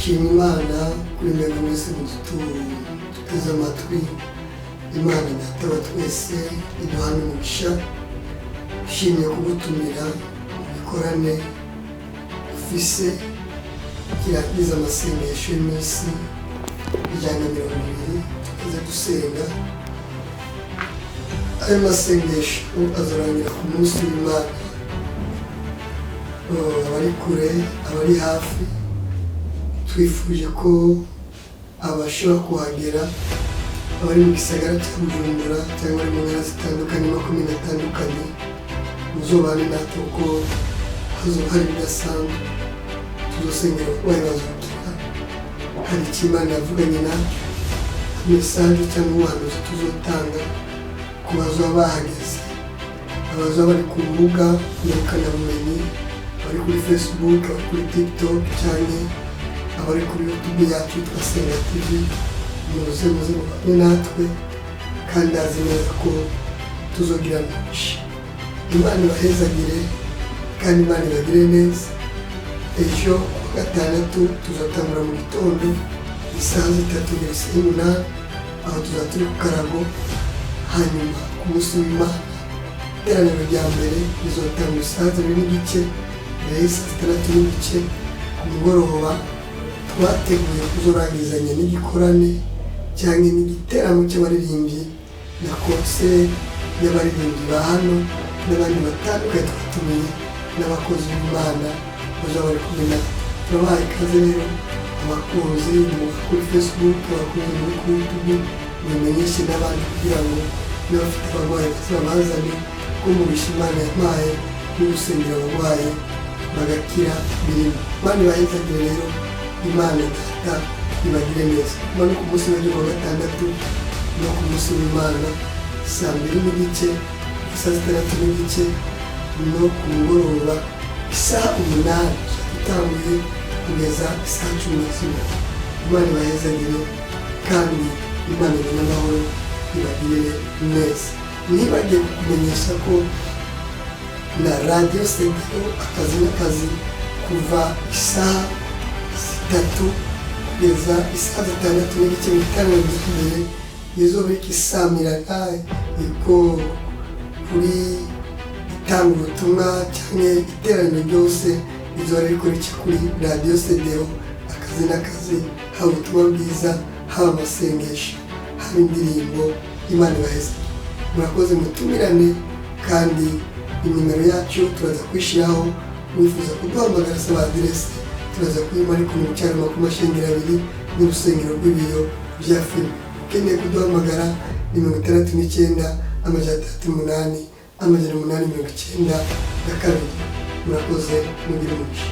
Shima Imana kuri mwebwe mwese muduteze amatwi. Imana Data wa twese iduhana umugisha. Shimye kugutumira ikorane ufise kirangiza amasengesho y'iminsi 120 tukaza dusenga. Ayo masengesho azarangira ku munsi w'Imana. Abari kure abari hafi twifuje ko abashobora kuhagera, abari mu gisagara cya Bujumbura cyangwa mu ntara zitandukanye makumyabiri atandukanye, muzobane natwe ko hazoba hari ibidasanzwe. Tuzosengera abarwayi bazokira, hari icyo Imana yavuganye natwe, mesaje cyangwa ubuhanuzi tuzotanga ku bazoba bahageze, abazoba bari ku mbuga ngurukanabumenyi, abari kuri Facebook, abari kuri TikTok cyangwa abari kuri YouTube yacu yitwa Senga TV. Muze mubane natwe kandi azi neza ko tuzogira umugisha. Imana ibahezagire kandi Imana ibagire neza. Ejo ku gatandatu tuzatangura mu gitondo isaha 3:08 aho tuzaturi ku karago. Hanyuma ku munsi w'Imana iteraniro rya mbere rizotangura isaha 2:30 saa 6:30 ku mugoroba. Twateguye kuzorangizanya n'igikorane cyangwa n'igiteramo cy'abaririmbyi na konseri y'abaririmbyi ba hano n'abandi batandukanye twatumiye n'abakozi b'Imana bazaba bari kumwe natwe. Turabaha ikaze rero abakunzi kuri Facebook, abakunzi kuri YouTube, mumenyeshe n'abandi kugira ngo n'abafite abarwayi bazabazane ko umugisha Imana yampaye no gusengera abarwayi bagakira birimo. Imana ibahezagire rero. Imana Data ibagire neza. Imana ku munsi wa gatandatu no ku munsi w'Imana saa 2:30 saa 6:30 no ku mugoroba isaha 8 tutanguye kugeza saa 10. Imana ibahezagire kandi Imana n'amahoro ibagire neza. Nibagiye kumenyesha ko na Radio Senga akazi kuva isaha 3 kugeza isaha 6:30 imbere izobe ikisamira iko kuri itanga ubutumwa cyane iteraniro ryose izore rikora kuri Radio Senga akazi haba ubutumwa bwiza, haba amasengesho, haba indirimbo. Imana ibaheze. Murakoze mutumirane kandi inimero yacu turaza kwishiraho. Wifuza kuduhamagara saba adresse turaza kuyimara ku cyaro 2 n'urusengero rw'ibiyo bya film. Ukeneye kuduhamagara ni 69 308 892. Murakoze mugire umugisha.